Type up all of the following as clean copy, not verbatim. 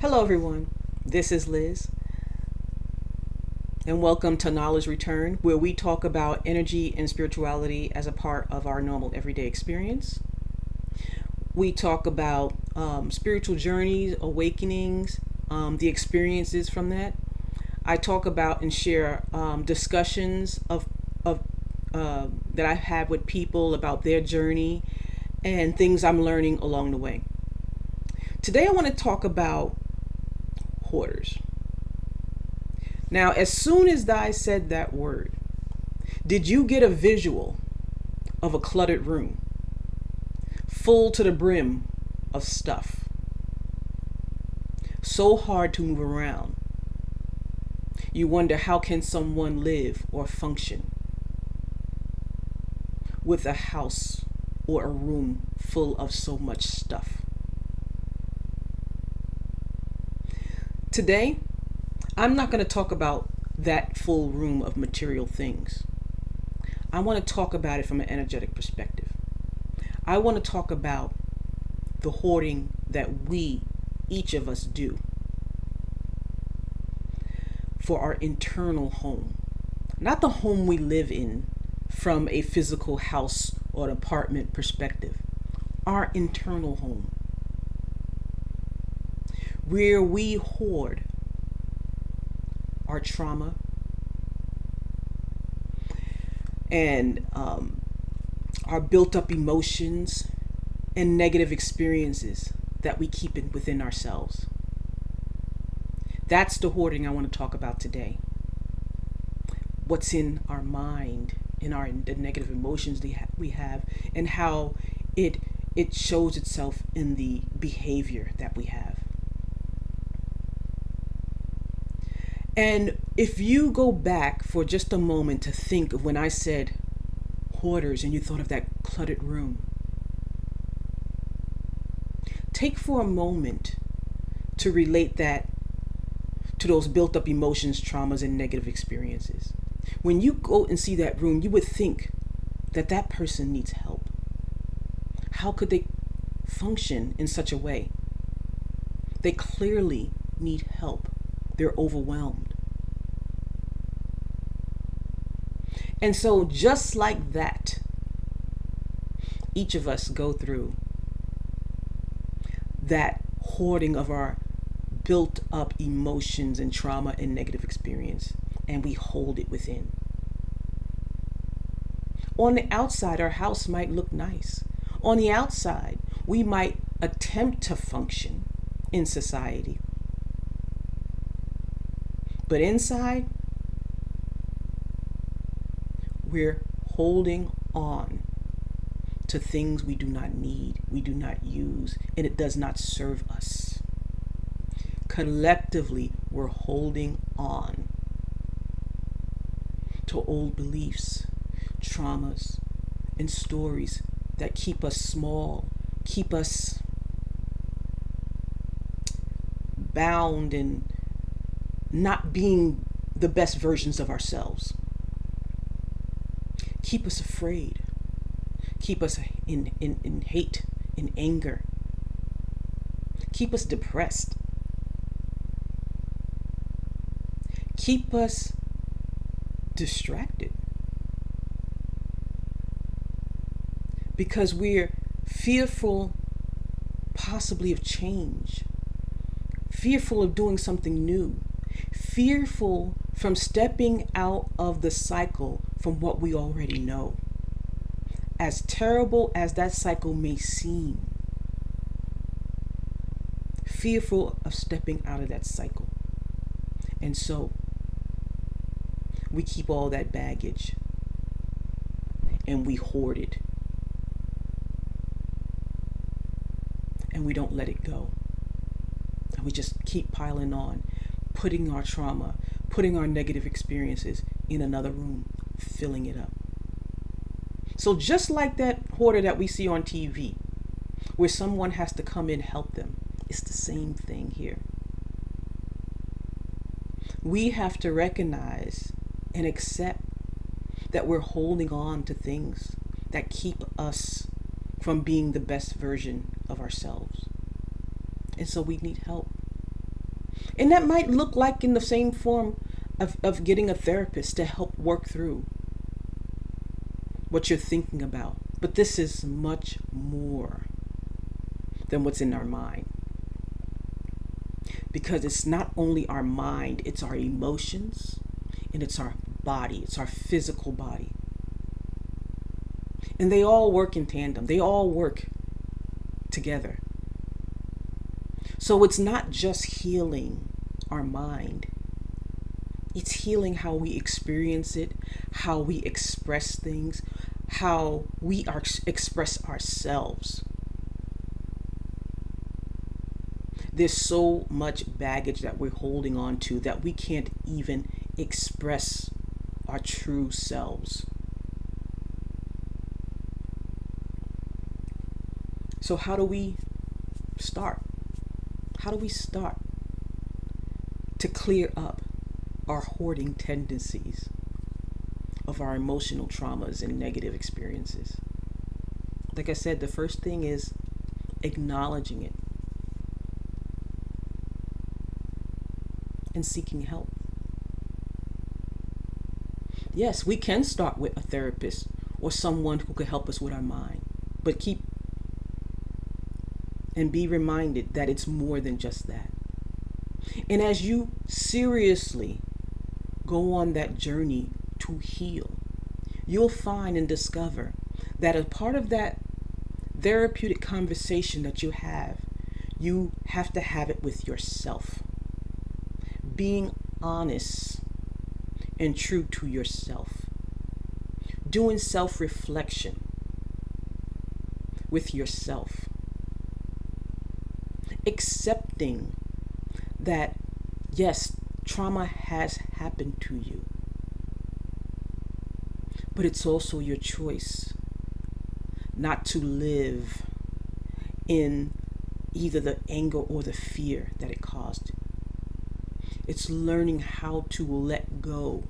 Hello, everyone. This is Liz, and welcome to Knowledge Return, where we talk about energy and spirituality as a part of our normal everyday experience. We talk about spiritual journeys, awakenings, the experiences from that. I talk about and share discussions of that I've had with people about their journey and things I'm learning along the way. Today, I want to talk about hoarders. Now, as soon as I said that word, did you get a visual of a cluttered room, full to the brim of stuff, so hard to move around? You wonder, how can someone live or function with a house or a room full of so much stuff? Today, I'm not going to talk about that full room of material things. I want to talk about it from an energetic perspective. I want to talk about the hoarding that each of us do for our internal home. Not the home we live in from a physical house or an apartment perspective. Our internal home, where we hoard our trauma and our built up emotions and negative experiences that we keep within ourselves. That's the hoarding I want to talk about today. What's in our mind, the negative emotions we have, and how it shows itself in the behavior that we have. And if you go back for just a moment to think of when I said hoarders and you thought of that cluttered room, take for a moment to relate that to those built up emotions, traumas, and negative experiences. When you go and see that room, you would think that that person needs help. How could they function in such a way? They clearly need help. They're overwhelmed. And so just like that, each of us go through that hoarding of our built up emotions and trauma and negative experience, and we hold it within. On the outside, our house might look nice. On the outside, we might attempt to function in society. But inside, we're holding on to things we do not need, we do not use, and it does not serve us. Collectively, we're holding on to old beliefs, traumas, and stories that keep us small, keep us bound and not being the best versions of ourselves. Keep us afraid. Keep us in hate, in anger. Keep us depressed. Keep us distracted. Because we're fearful possibly of change, fearful of doing something new, fearful from stepping out of the cycle from what we already know. As terrible as that cycle may seem, fearful of stepping out of that cycle. And so we keep all that baggage and we hoard it. And we don't let it go. And we just keep piling on, putting our trauma, putting our negative experiences in another room, filling it up. So just like that hoarder that we see on TV, where someone has to come in and help them, it's the same thing here. We have to recognize and accept that we're holding on to things that keep us from being the best version of ourselves. And so we need help. And that might look like in the same form of getting a therapist to help work through what you're thinking about. But this is much more than what's in our mind. Because it's not only our mind, it's our emotions, and it's our body, it's our physical body. And they all work in tandem, they all work together. So it's not just healing our mind, it's healing how we experience it, how we express things, how we express ourselves. There's so much baggage that we're holding on to that we can't even express our true selves. So how do we start? How do we start to clear up our hoarding tendencies of our emotional traumas and negative experiences? Like I said, the first thing is acknowledging it and seeking help. Yes, we can start with a therapist or someone who could help us with our mind, but keep and be reminded that it's more than just that. And as you seriously go on that journey to heal, you'll find and discover that a part of that therapeutic conversation that you have to have it with yourself. Being honest and true to yourself. Doing self-reflection with yourself. Accepting that, yes, trauma has happened to you, but it's also your choice not to live in either the anger or the fear that it caused. It's learning how to let go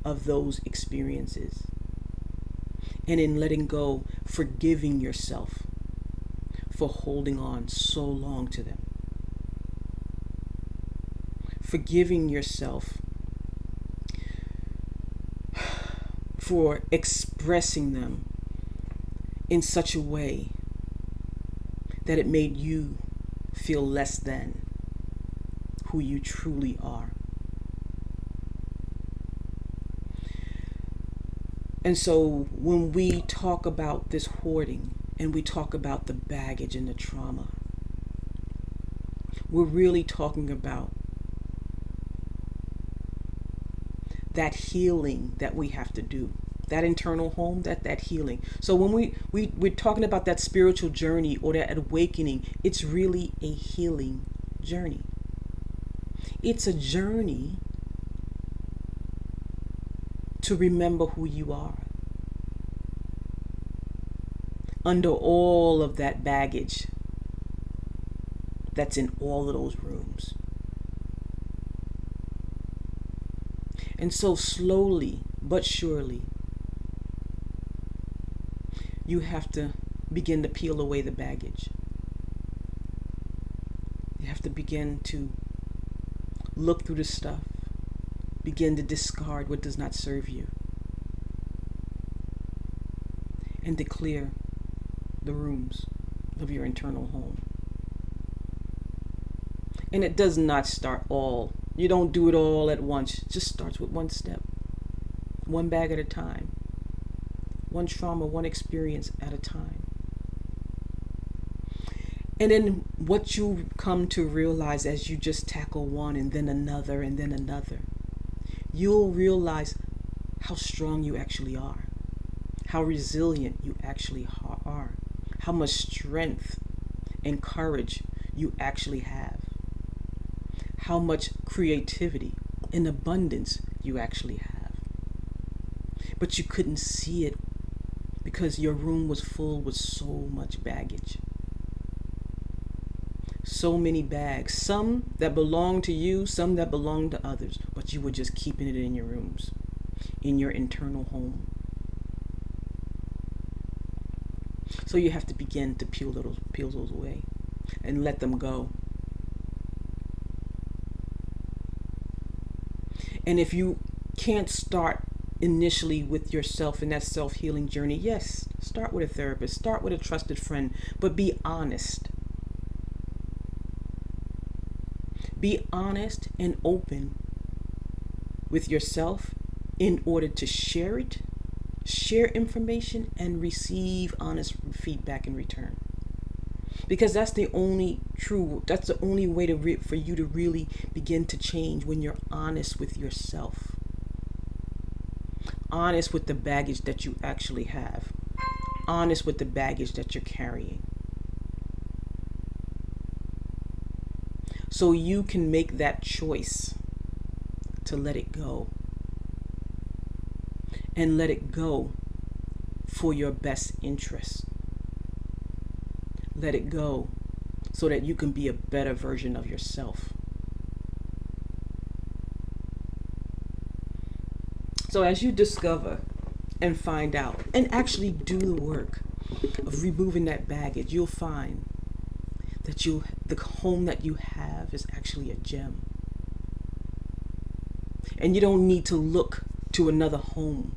of those experiences. And in letting go, forgiving yourself for holding on so long to them. Forgiving yourself for expressing them in such a way that it made you feel less than who you truly are. And so when we talk about this hoarding and we talk about the baggage and the trauma, we're really talking about that healing that we have to do, that internal home, that healing. So when we're talking about that spiritual journey or that awakening, it's really a healing journey. It's a journey to remember who you are under all of that baggage that's in all of those rooms. And so slowly but surely, you have to begin to peel away the baggage. You have to begin to look through the stuff, begin to discard what does not serve you, and to clear the rooms of your internal home. And it does not start all. You don't do it all at once. It just starts with one step, one bag at a time, one trauma, one experience at a time. And then what you come to realize as you just tackle one and then another and then another, you'll realize how strong you actually are, how resilient you actually are, how much strength and courage you actually have, how much creativity and abundance you actually have. But you couldn't see it because your room was full with so much baggage. So many bags, some that belong to you, some that belong to others, but you were just keeping it in your rooms, in your internal home. So you have to begin to peel those away and let them go. And if you can't start initially with yourself in that self-healing journey, yes, start with a therapist, start with a trusted friend, but be honest. Be honest and open with yourself in order to share it, share information, and receive honest feedback in return. Because that's the only way for you to really begin to change, when you're honest with yourself. Honest with the baggage that you actually have. Honest with the baggage that you're carrying. So you can make that choice to let it go. And let it go for your best interest. Let it go so that you can be a better version of yourself. So as you discover and find out and actually do the work of removing that baggage, you'll find that the home that you have is actually a gem. And you don't need to look to another home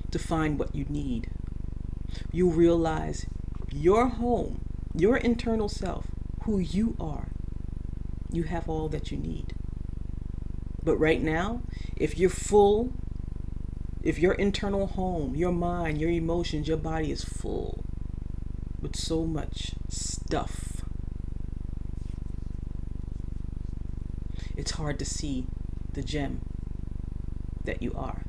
to find what you need. You realize your home, your internal self, who you are, you have all that you need. But right now, if you're full, if your internal home, your mind, your emotions, your body is full with so much stuff, it's hard to see the gem that you are.